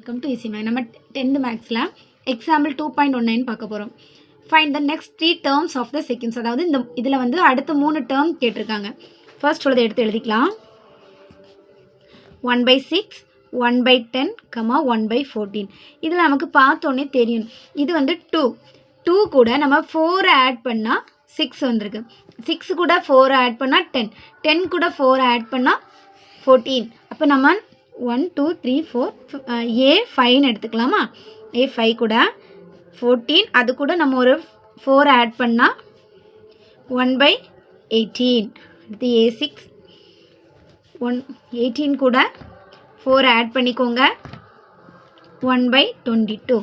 Welcome to easy maths. நம்ம 10th மேக்ஸில் example 2.19 பார்க்க போகிறோம். Find the next 3 terms of the seconds. அதாவது இதில் வந்து அடுத்த 3 டேர்ம் கேட்டிருக்காங்க. ஃபர்ஸ்ட் உள்ளதை எடுத்து எழுதிக்கலாம். 1/6, 1/10, 1/14. இதில் நமக்கு பார்த்தோன்னே தெரியும். இது வந்து 2 கூட நம்ம 4 ஆட் பண்ணால் 6 வந்திருக்கு. 6 கூட 4 ஆட் பண்ணால் 10 கூட 4 ஆட் பண்ணால் 14. அப்போ நம்ம 1 2 3 4 A5 எடுத்துக்கலாமா? A5 கூட 14, அது கூட நம்ம ஒரு 4 ஆட் பண்ணால் 1/18. அடுத்து A6 18 கூட 4 ஆட் பண்ணிக்கோங்க, 1/22.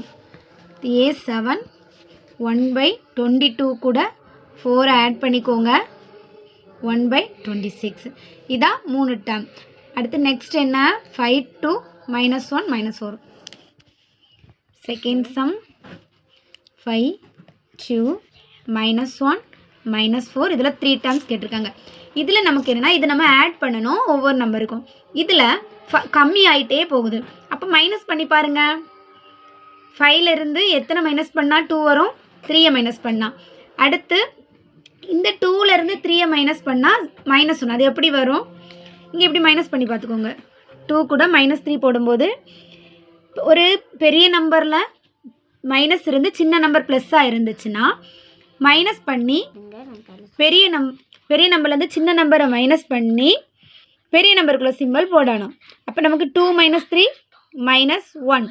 A7 1/22 கூட 4 ஆட் பண்ணிக்கோங்க, 1/26. இதான் 3 டேர்ம். அடுத்து நெக்ஸ்ட் என்ன? 5 to -1 -4. Second sum 5 2 -1 -4. இதில் 3 டேர்ம்ஸ் கேட்டிருக்காங்க. இதில் நமக்கு என்னென்னா, இது நம்ம ஆட் பண்ணணும் ஒவ்வொரு நம்பருக்கும். இதில் கம்மி ஆகிட்டே போகுது. அப்போ மைனஸ் பண்ணி பாருங்கள். 5லேருந்து எத்தனை மைனஸ் பண்ணால் 2 வரும்? 3 மைனஸ் பண்ணால். அடுத்து இந்த 2லேருந்து 3 மைனஸ் பண்ணால் -1. அது எப்படி வரும்? இங்கே எப்படி மைனஸ் பண்ணி பார்த்துக்கோங்க. 2 கூட -3 போடும்போது ஒரு பெரிய நம்பரில் மைனஸ் இருந்து சின்ன நம்பர் ப்ளஸ்ஸாக இருந்துச்சுன்னா மைனஸ் பண்ணி பெரிய நம்பர்லேருந்து சின்ன நம்பரை மைனஸ் பண்ணி பெரிய நம்பருக்குள்ள சிம்பிள் போடணும். அப்போ நமக்கு 2 -3 -1.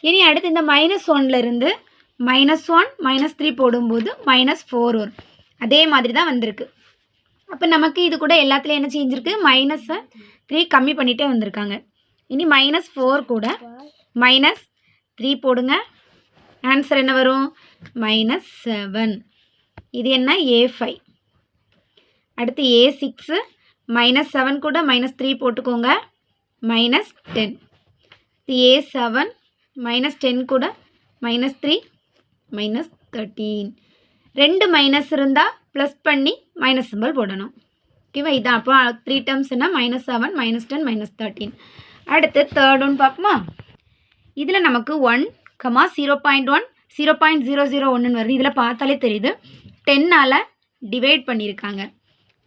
இனி அடுத்து இந்த -1லேருந்து -1 -3 போடும்போது -4 வரும். அதே மாதிரி தான் வந்திருக்கு. அப்போ நமக்கு இது கூட எல்லாத்துலேயும் என்ன செஞ்சுருக்கு? -3 கம்மி பண்ணிகிட்டே வந்திருக்காங்க. இனி -4 கூட -3 போடுங்க. ஆன்சர் என்ன வரும்? -7. இது என்ன? A5. அடுத்து A6 -7 கூட -3 போட்டுக்கோங்க, -10. A7 -10 கூட -3 -13. 2 மைனஸ் இருந்தால் ப்ளஸ் பண்ணி மைனஸ் சிம்பிள் போடணும். ஓகேவா? இதான். அப்போ 3 டேர்ம்ஸ் என்ன? -7 -10 -13. அடுத்து தேர்ட் ஒன் பார்ப்போமா? இதில் நமக்கு 1 0.1 0.001 வருது. இதில் பார்த்தாலே தெரியுது 10ஆல் டிவைட் பண்ணியிருக்காங்க.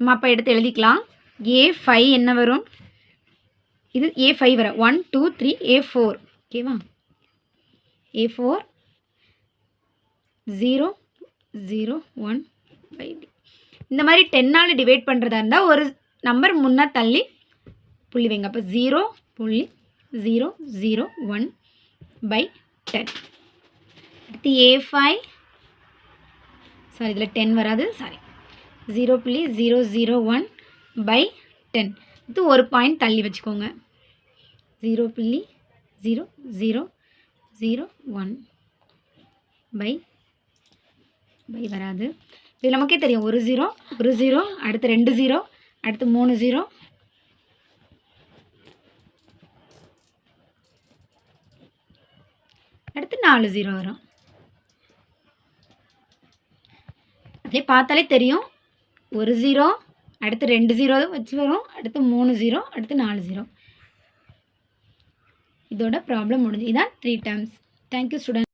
நம்ம அப்போ எடுத்து எழுதிக்கலாம். A5 என்ன வரும்? இது A5 வர 1 2 3 A4. ஓகேவா? A4 0 0 1 5. இந்த மாதிரி 10ஆல் டிவைட் பண்ணுறதா இருந்தால் ஒரு நம்பர் முன்னே தள்ளி புள்ளி வைங்க. அப்போ 0.001/10. அடுத்து A5 சாரி, இதில் 10 வராது, சாரி, 0.001/10. இது ஒரு பாயிண்ட் தள்ளி வச்சுக்கோங்க. 0.0001 வராது. இது நமக்கே தெரியும். ஒரு 0 அடுத்து 2 0 அடுத்து 3 0 அடுத்து 4 0 வரும். அதே பார்த்தாலே தெரியும். ஒரு 0 அடுத்து 2 0 வச்சு வரும், அடுத்து 3 0 அடுத்து 4 0. இதோட ப்ராப்ளம் முடிஞ்சு. இதான் 3 டேர்ம்ஸ். Thank you student.